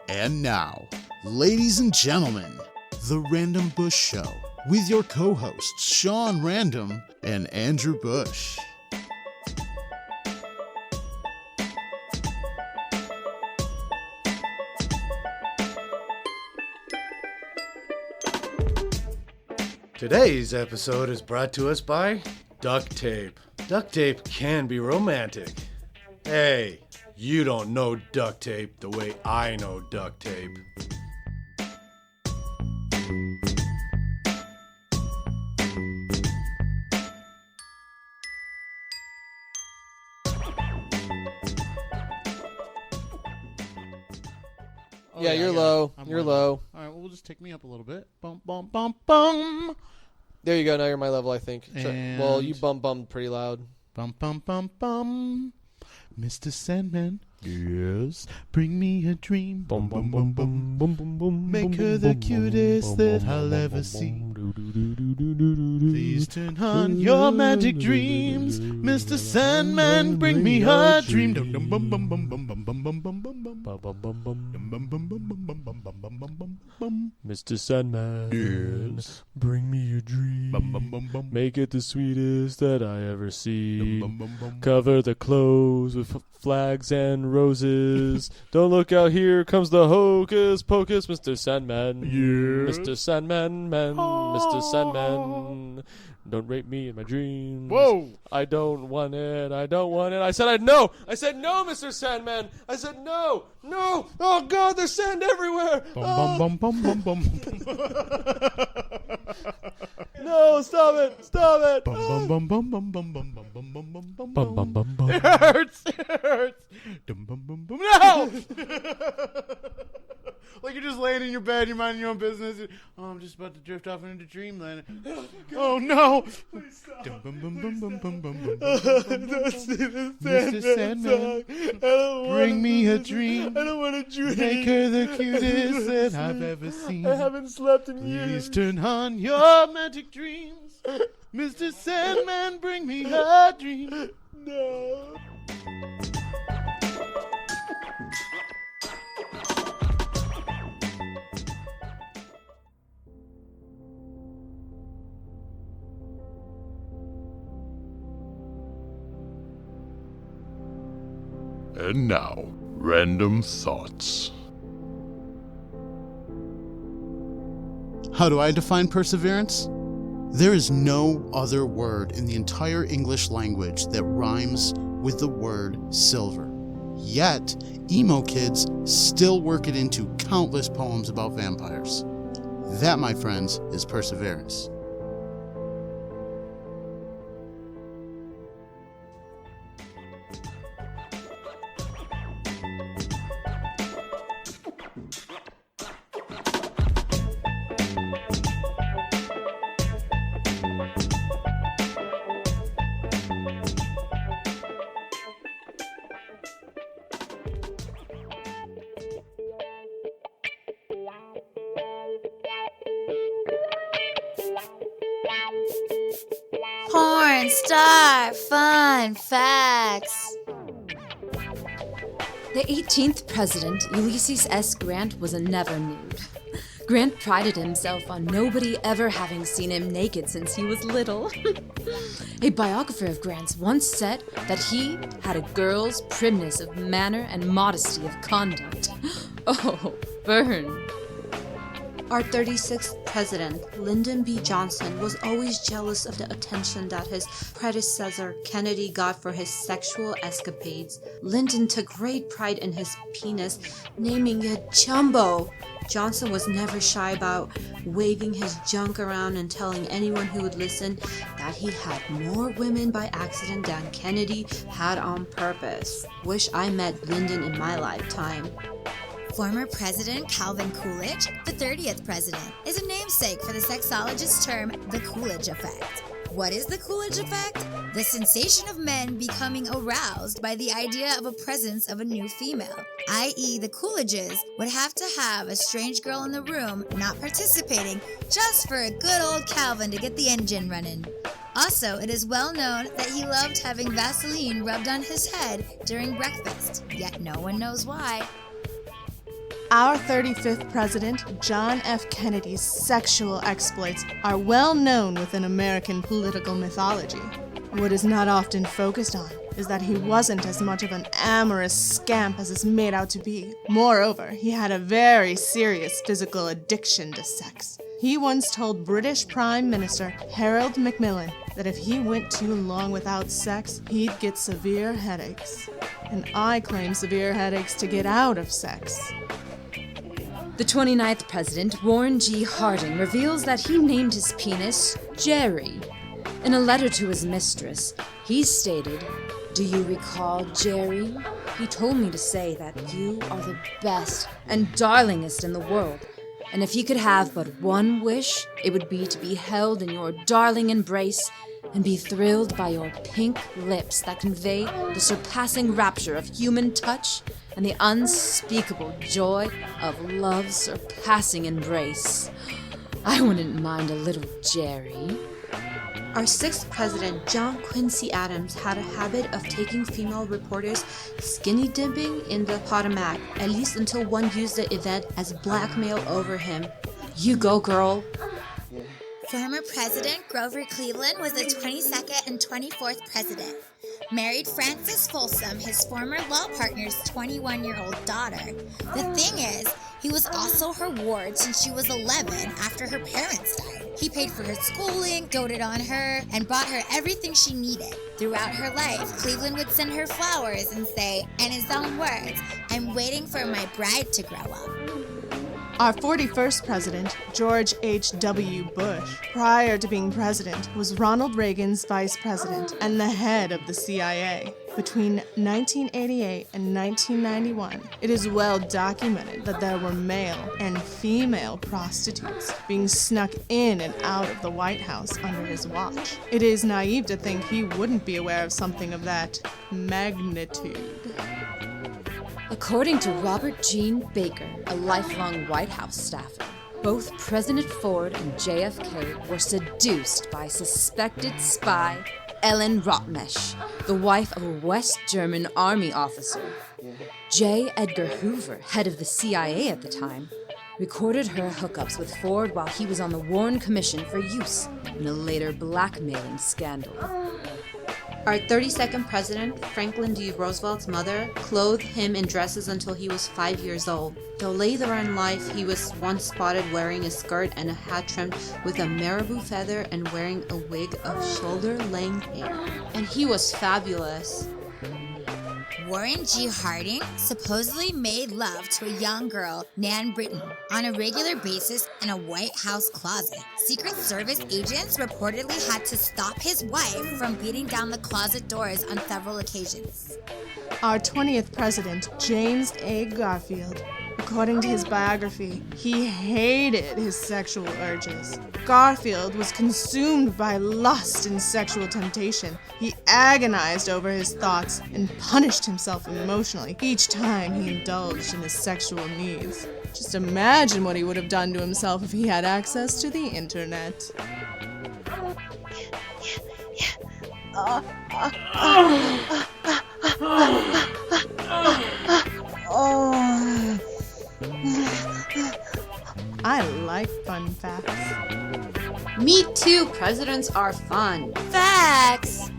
And now, ladies and gentlemen, the Random Bush Show with your co-hosts Sean Random and Andrew Bush. Today's episode is brought to us by duct tape. Duct tape can be romantic. Hey, you don't know duct tape the way I know duct tape. Yeah, you're low. You're low. All right, well, we'll just take me up a little bit. Bum, bum, bum, bum. There you go. Now you're my level, I think. And well, you bummed pretty loud. Bum, bum, bum, bum. Mr. Sandman. Yes, bring me a dream. Bum, bum, bum, bum, bum, bum, bum. Make her the cutest that I'll ever see. Please turn on your magic dreams. Mr. Sandman, bring me a dream. Dum, bum, bum, bum, bum, bum, bum, bum, bum, bum, bum. Mr. Sandman, yes. Bring me a dream. Make it the sweetest that I ever see. Cover the clothes with flags and roses. Don't look out, here comes the hocus pocus, Mr. Sandman. Yeah. Mr. Sandman, man, Mr. Sandman. Don't rape me in my dreams. Whoa! I don't want it. I don't want it. I said no. I said no, Mr. Sandman. I said no. No. Oh God, there's sand everywhere. Bum, bum, bum, bum, bum, bum. No, stop it. Stop it. Bum, bum, bum, bum, bum, bum, bum, bum, bum, bum, bum, Bum, bum, bum, bum. It hurts. It hurts. Dum, bum, bum, bum. No! Like you're just laying in your bed, you're minding your own business. Oh, I'm just about to drift off into dreamland. Oh no! Dum, bum, bum, bum, bum, bum, bum, bum, Don't see the Mr. Sandman, bring me a dream. I don't want a dream. Make her the cutest that I've ever seen. I haven't slept in years. Please turn on your magic dreams. Mr. Sandman, bring me a dream. No. And now, Random Thoughts. How do I define perseverance? There is no other word in the entire English language that rhymes with the word silver. Yet, emo kids still work it into countless poems about vampires. That, my friends, is perseverance. Porn star fun facts. The 18th president, Ulysses S. Grant, was a never nude. Grant prided himself on nobody ever having seen him naked since he was little. A biographer of Grant's once said that he had a girl's primness of manner and modesty of conduct. Oh, burn. Our 36th president, Lyndon B. Johnson, was always jealous of the attention that his predecessor, Kennedy, got for his sexual escapades. Lyndon took great pride in his penis, naming it Jumbo. Johnson was never shy about waving his junk around and telling anyone who would listen that he had more women by accident than Kennedy had on purpose. Wish I met Lyndon in my lifetime. Former President Calvin Coolidge, the 30th president, is a namesake for the sexologist term the Coolidge effect. What is the Coolidge effect? The sensation of men becoming aroused by the idea of a presence of a new female, i.e. the Coolidges would have to have a strange girl in the room not participating just for a good old Calvin to get the engine running. Also, it is well known that he loved having Vaseline rubbed on his head during breakfast, yet no one knows why. Our 35th president, John F. Kennedy's sexual exploits are well known within American political mythology. What is not often focused on is that he wasn't as much of an amorous scamp as is made out to be. Moreover, he had a very serious physical addiction to sex. He once told British Prime Minister Harold Macmillan that if he went too long without sex, he'd get severe headaches. And I claim severe headaches to get out of sex. The 29th president, Warren G. Harding, reveals that he named his penis Jerry. In a letter to his mistress, he stated, "Do you recall, Jerry? He told me to say that you are the best and darlingest in the world, and if he could have but one wish, it would be to be held in your darling embrace and be thrilled by your pink lips that convey the surpassing rapture of human touch and the unspeakable joy of love's surpassing embrace. I wouldn't mind a little Jerry." Our 6th president, John Quincy Adams, had a habit of taking female reporters skinny dipping in the Potomac, at least until one used the event as blackmail over him. You go, girl. Former President Grover Cleveland was the 22nd and 24th president. Married Frances Folsom, his former law partner's 21-year-old daughter. The thing is, he was also her ward since she was 11 after her parents died. He paid for her schooling, doted on her, and bought her everything she needed. Throughout her life, Cleveland would send her flowers and say, in his own words, "I'm waiting for my bride to grow up." Our 41st president, George H.W. Bush, prior to being president, was Ronald Reagan's vice president and the head of the CIA. Between 1988 and 1991, it is well documented that there were male and female prostitutes being snuck in and out of the White House under his watch. It is naive to think he wouldn't be aware of something of that magnitude. According to Robert Gene Baker, a lifelong White House staffer, both President Ford and JFK were seduced by suspected spy Ellen Rotmesh, the wife of a West German army officer. J. Edgar Hoover, head of the CIA at the time, recorded her hookups with Ford while he was on the Warren Commission for use in a later blackmailing scandal. Our 32nd president, Franklin D. Roosevelt's mother, clothed him in dresses until he was 5 years old. Though later in life, he was once spotted wearing a skirt and a hat trimmed with a marabou feather and wearing a wig of shoulder-length hair. And he was fabulous. Warren G. Harding supposedly made love to a young girl, Nan Britton, on a regular basis in a White House closet. Secret Service agents reportedly had to stop his wife from beating down the closet doors on several occasions. Our 20th president, James A. Garfield, according to his biography, he hated his sexual urges. Garfield was consumed by lust and sexual temptation. He agonized over his thoughts and punished himself emotionally each time he indulged in his sexual needs. Just imagine what he would have done to himself if he had access to the internet. I like fun facts. Me too, presidents are fun. Facts!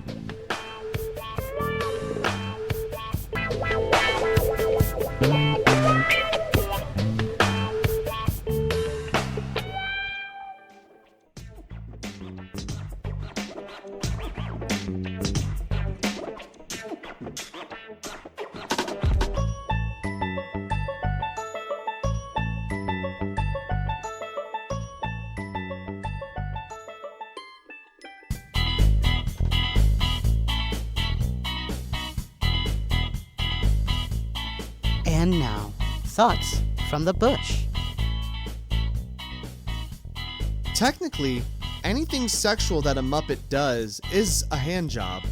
And now, thoughts from the bush. Technically, anything sexual that a Muppet does is a hand job.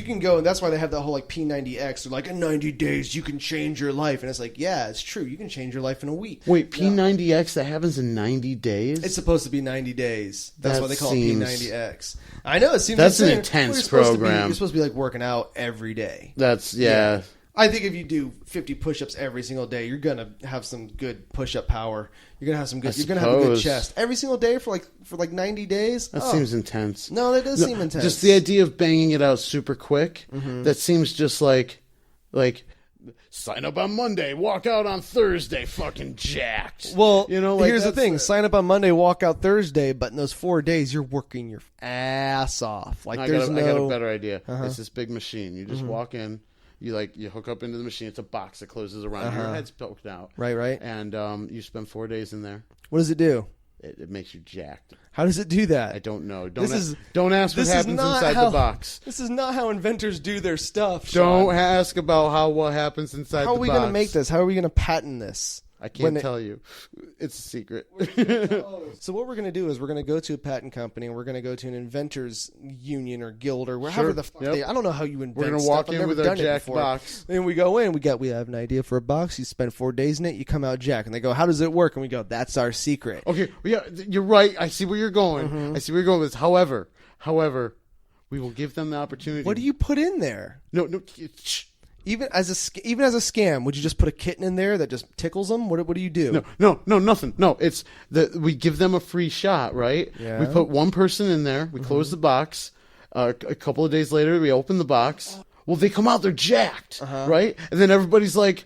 can go, and that's why they have that whole like P90X. They're like, in 90 days you can change your life, and it's like, yeah, it's true. You can change your life in a week. Wait, P90X, that happens in 90 days? It's supposed to be 90 days. That's That why they call seems- it P90X. I know it seems That's an insane. intense You're supposed to be- program. You're supposed to be like working out every day. That's, yeah. I think if you do 50 push-ups every single day, you're gonna have some good push-up power. You're gonna have some good. You're gonna have a good chest every single day for like 90 days. That seems intense. No, that does seem intense. Just the idea of banging it out super quick. That seems just like sign up on Monday, walk out on Thursday, fucking jacked. Well, you know, like here's the thing: sign up on Monday, walk out Thursday, but in those 4 days, you're working your ass off. Like I there's got a better idea. Uh-huh. It's this big machine. You just walk in. You hook up into the machine. It's a box that closes around your head's poked out. Right. And you spend 4 days in there. What does it do? It makes you jacked. How does it do that? I don't know. Don't ask what this happens inside the box. This is not how inventors do their stuff. Don't Sean. ask about what happens inside the box. How are we going to make this? How are we going to patent this? I can't tell you. It's a secret. So what we're going to do is we're going to go to a patent company and we're going to go to an inventors union or guild or however the fuck I don't know how you invent We're going to stuff. walk I've in never with our done it jack before. box. And we go in. We have an idea for a box. You spend 4 days in it. You come out jack. And they go, how does it work? And we go, that's our secret. Okay, yeah, you're right. I see where you're going. I see where you're going with this. However, we will give them the opportunity. What do you put in there? No. Even as a scam, would you just put a kitten in there that just tickles them? What do you do? No, nothing. No, it's we give them a free shot, right? Yeah. We put one person in there. We close the box. A couple of days later, we open the box. Well, they come out, they're jacked, right? And then everybody's like,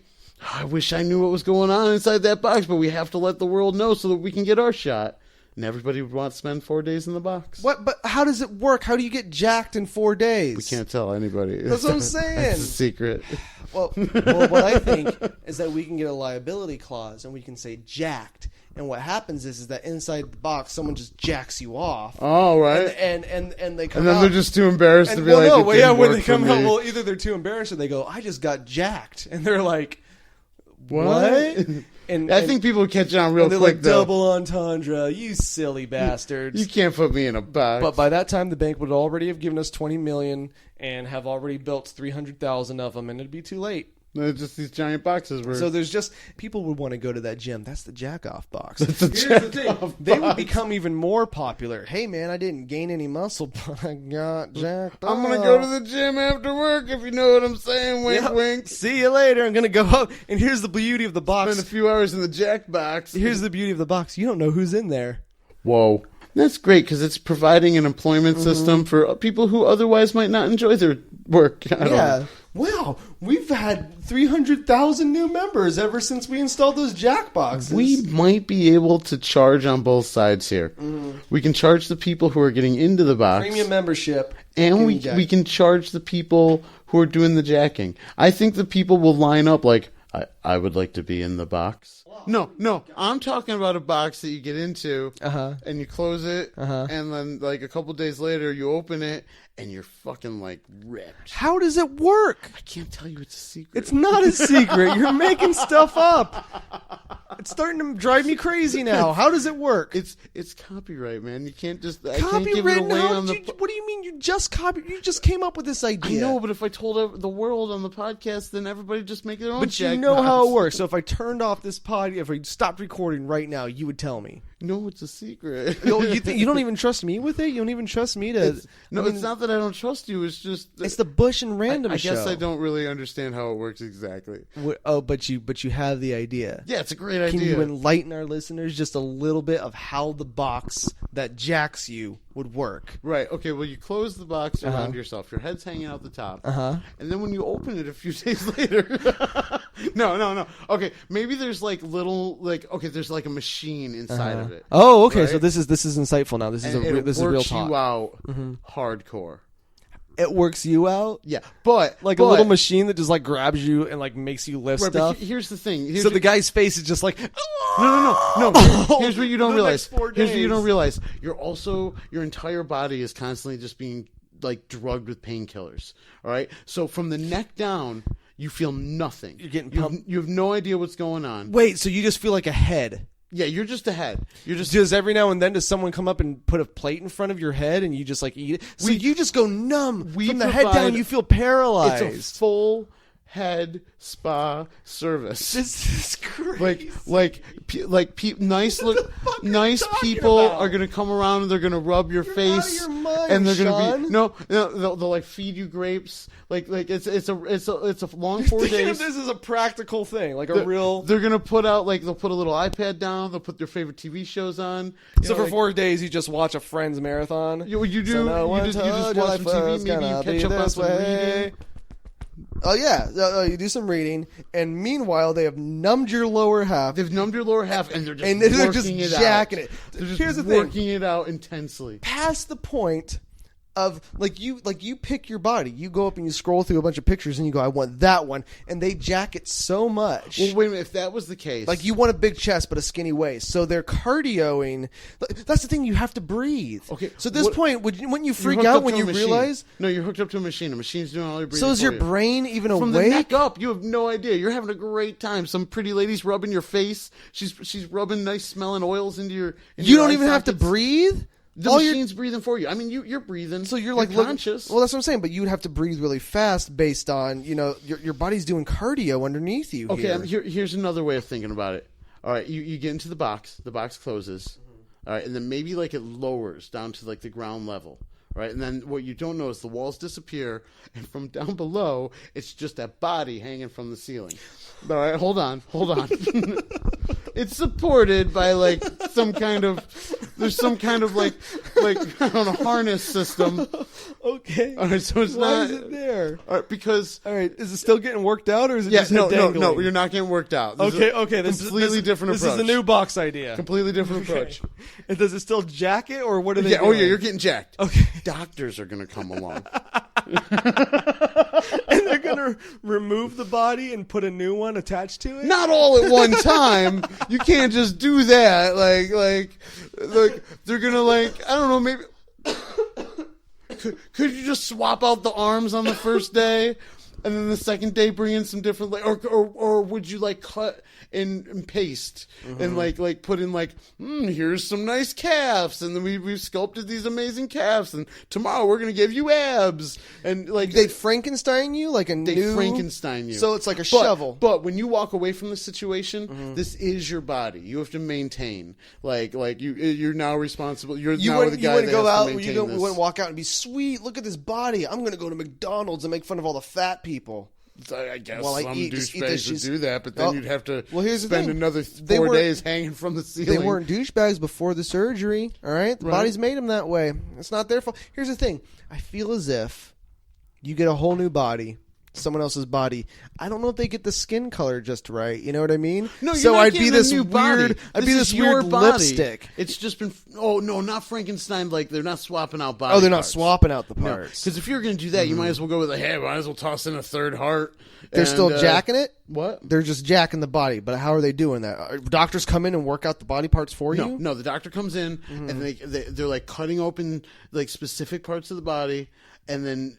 I wish I knew what was going on inside that box, but we have to let the world know so that we can get our shot. And everybody would want to spend 4 days in the box. What? But how does it work? How do you get jacked in 4 days? We can't tell anybody. That's what I'm saying. It's a secret. Well, what I think is that we can get a liability clause and we can say jacked. And what happens is that inside the box, someone just jacks you off. Oh, right. And they come And then out. they're just too embarrassed to be when work they for come out, me. well, either they're too embarrassed or they go, I just got jacked. And they're like, what? And I think people catch on real they're quick, like, though. double entendre, you silly bastards. You can't put me in a box. But by that time, the bank would already have given us $20 million and have already built 300,000 of them, and it'd be too late. No, just these giant boxes. So there's just people would want to go to that gym. That's the jack off box. That's the Here's jack the thing. off They would box. become even more popular. Hey man, I didn't gain any muscle, but I got jacked I'm off. gonna go to the gym after work, if you know what I'm saying. Wink, Yep. wink. See you later. I'm gonna go up. And here's the beauty of the box. Spend a few hours in the jack box. Here's the beauty of the box. You don't know who's in there. Whoa. That's great because it's providing an employment system for people who otherwise might not enjoy their work. I don't know. Wow, we've had 300,000 new members ever since we installed those jack boxes. We might be able to charge on both sides here. We can charge the people who are getting into the box. Premium membership. And we can charge the people who are doing the jacking. I think the people will line up like, I would like to be in the box. No, I'm talking about a box that you get into and you close it, and then like a couple days later you open it and you're fucking like ripped. How does it work? I can't tell you, it's a secret. It's not a secret. You're making stuff up. It's starting to drive me crazy now. How does it work? It's copyright, man. You can't just I can't give it Copyright? away on the. What do you mean you just You just came up with this idea. I know, but if I told the world on the podcast, then everybody just make their own. But you know how it works. So if I turned off this podcast, if I stopped recording right now, you would tell me. No, it's a secret. You don't even trust me with it? You don't even trust me to... It's not that I don't trust you. It's just... It's the Bush and Random I show. guess I don't really understand how it works exactly. But you have the idea. Yeah, it's a great idea. Can you enlighten our listeners just a little bit of how the box that jacks you would work? Right. Okay, well, you close the box around yourself. Your head's hanging out the top. And then when you open it a few days later... No. Okay, maybe there's like little... there's like a machine inside of it. Oh, okay. Right? So this is insightful now. This is and this is real works talk. you out hardcore. It works you out? Yeah, but... a little machine that just like grabs you and like makes you lift Right, stuff? but here's the thing. So the guy's face is just like... No. Here's what you don't The realize. next 4 Here's what you days. don't realize. Your entire body is constantly just being like drugged with painkillers. All right. So from the neck down, you feel nothing. You're getting pumped. You have no idea what's going on. Wait, so you just feel like a head? Yeah, you're just a head. You're just Does every now and then does someone come up and put a plate in front of your head and you just like eat it? So you just go numb from the head down. You feel paralyzed. It's a full head spa service. This is crazy. Nice people are gonna come around and they're gonna rub your face, out of your mind, and they're Sean. gonna be they'll like feed you grapes. Like it's a long 4 days. This is a practical thing, like a real. They're gonna put out they'll put a little iPad down. They'll put their favorite TV shows on. So for 4 days, you just watch a Friends marathon. You do. So no one you just told you watch some life TV. was Maybe you gonna catch be up on this some way. reading. Oh yeah, you do some reading, and meanwhile they have numbed your lower half. They've numbed your lower half, and they're just working it jacking out. it. They're just Here's the working it out intensely. Past the point of you pick your body. You go up and you scroll through a bunch of pictures, and you go, I want that one, and they jack it so much. Well, wait a minute. If that was the case, Like you want a big chest but a skinny waist, so they're cardioing. That's the thing. You have to breathe. Okay, So at this point, wouldn't you freak hooked out up when to a you machine. realize? No, you're hooked up to a machine. A machine's doing all your breathing. So is for your you. brain even From awake? the neck up? You have no idea. You're having a great time. Some pretty lady's rubbing your face. She's rubbing nice smelling oils into your. You don't even have to breathe. The machine's breathing for you. I mean, you're breathing. So you're like conscious. Well, that's what I'm saying. But you would have to breathe really fast based on your body's doing cardio underneath you. Okay, here's another way of thinking about it. All right, you get into the box. The box closes. All right, and then maybe it lowers down to the ground level. Right, and then what you don't know is the walls disappear, and from down below, it's just that body hanging from the ceiling. All right, hold on. It's supported by some kind of I don't know, harness system. Okay. All right, so it's Why not. is it there? All right, because. All right, is it still getting worked out, or is it just no, dangling? you're not getting worked out. This Okay. is a completely different approach. This is the new box idea. Completely different approach. And does it still jack it, or what are they Yeah. doing? Oh yeah, you're getting jacked. Okay. Doctors are going to come along. And they're gonna remove the body and put a new one attached to it. Not all at one time. You can't just do that. Like they're gonna I don't know, maybe. Could you just swap out the arms on the first day, and then the second day bring in some different, or would you cut and paste and put in here's some nice calves, and then we've sculpted these amazing calves, and tomorrow we're gonna give you abs, and they Frankenstein you they Frankenstein you. So it's like a shovel. But when you walk away from the situation, this is your body. You have to maintain. You're now responsible. You're now the guy that go has out. to maintain this. You wouldn't walk out and be sweet. Look at this body. I'm gonna go to McDonald's and make fun of all the fat people. I guess Well, some just eat this douchebags would cheese. do that, but then you'd have to here's the spend thing. another They 4 weren't- days hanging from the ceiling. They weren't douchebags before the surgery. All right, the body's made them that way. It's not their fault. Here's the thing. I feel as if you get a whole new body, someone else's body. I don't know if they get the skin color just right. You know what I mean? No, so you're not I'd be getting this a new weird. body. I'd be This this is your weird body. lipstick. It's just been. Oh no, not Frankenstein. They're not swapping out body. Oh, they're not parts. swapping out the parts. Because if you're going to do that, you might as well go with might as well toss in a third heart. They're still jacking it. What? They're just jacking the body. But how are they doing that? Doctors come in and work out the body parts for you. No. The doctor comes in and they're cutting open specific parts of the body, and then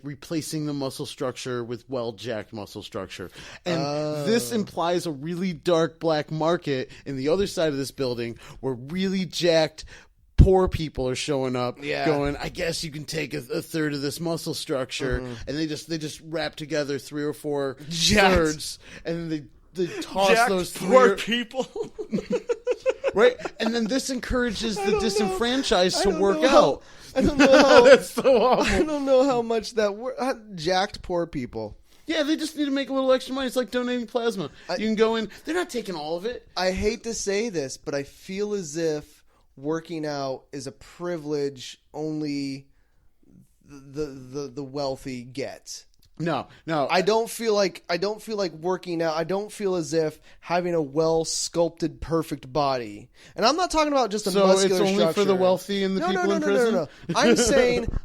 replacing the muscle structure with well-jacked muscle structure. And this implies a really dark black market in the other side of this building where really jacked poor people are showing up going, I guess you can take a third of this muscle structure, and they just wrap together 3 or 4 thirds, and then they toss Jacked those poor people. Right? And then this encourages the disenfranchised to work know how- out. I don't know how. That's so awful. I don't know how much that jacked poor people. Yeah, they just need to make a little extra money. It's like donating plasma. You can go in. They're not taking all of it. I hate to say this, but I feel as if working out is a privilege only the wealthy get. No. I don't feel like working out. I don't feel as if having a well sculpted, perfect body. And I'm not talking about just a muscular structure. So it's only for the wealthy and the people in prison? No.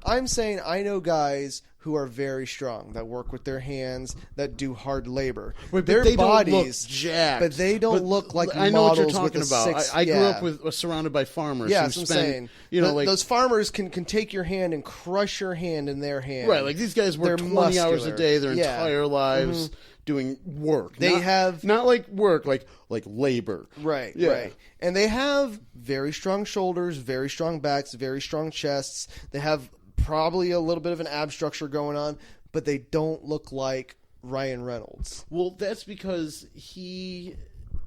I'm saying I know guys who are very strong, that work with their hands, that do hard labor. But their they bodies don't look jacked. but they don't look like I know what you're models talking with a about. six. I grew up surrounded by farmers. Yeah, who that's what I'm spend, saying. Those farmers can take your hand and crush your hand in their hand. Right, these guys work They're 20 hours a muscular. day their entire lives, doing work. They have not like work, like labor. Right, Yeah. right. And they have very strong shoulders, very strong backs, very strong chests. They have probably a little bit of an ab structure going on, but they don't look like Ryan Reynolds. Well, that's because he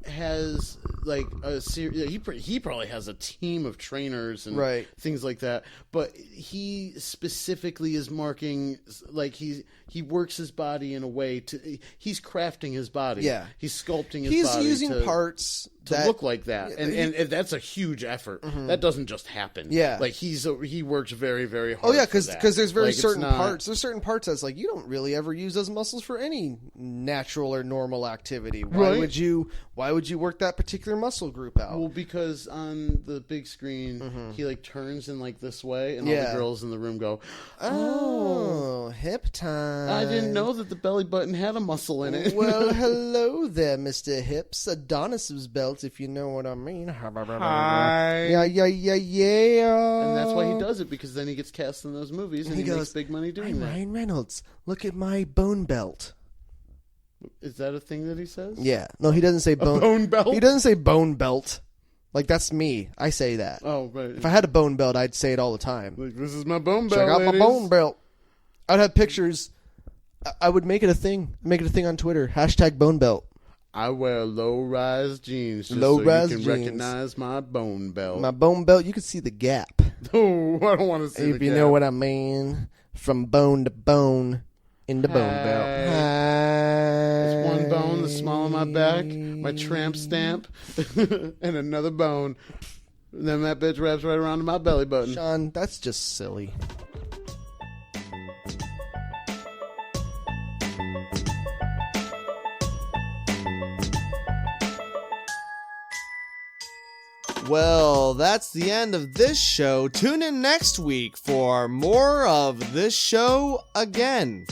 has like he probably has a team of trainers and Right. things like that, but he specifically is marking, like he works his body in a way to, he's crafting his body. Yeah. He's sculpting his He's body using parts to that look like that, and that's a huge effort. That doesn't just happen. Yeah. like he works very, very hard. Oh yeah, for because that. there's very Like, it's certain not- parts. There's certain parts that's like you don't really ever use those muscles for any natural or normal activity. Why Right. would you work that particular muscle group out? Well, because on the big screen, he like turns in like this way, and all Yeah. the girls in the room go, oh, hip time! I didn't know that the belly button had a muscle in it. Well, hello there, Mr. Hips. Adonis's belt, if you know what I mean. Hi. Yeah. And that's why he does it, because then he gets cast in those movies and he makes big money doing I'm that. Ryan Reynolds. Look at my bone belt. Is that a thing that he says? Yeah. No, he doesn't say bone. bone belt? He doesn't say bone belt. Like, that's me. I say that. Oh, right. If I had a bone belt, I'd say it all the time. Like, this is my bone belt, Check out my ladies. bone belt. I'd have pictures. I would make it a thing. Make it a thing on Twitter. Hashtag bone belt. I wear low-rise jeans just Low-rise so you can jeans. recognize my bone belt. My bone belt, you can see the gap. Oh, I don't want to see If the you gap. know what I mean. From bone to bone in the bone belt. It's one bone, the small of my back, my tramp stamp, and another bone. And then that bitch wraps right around to my belly button. Sean, that's just silly. Well, that's the end of this show. Tune in next week for more of this show again.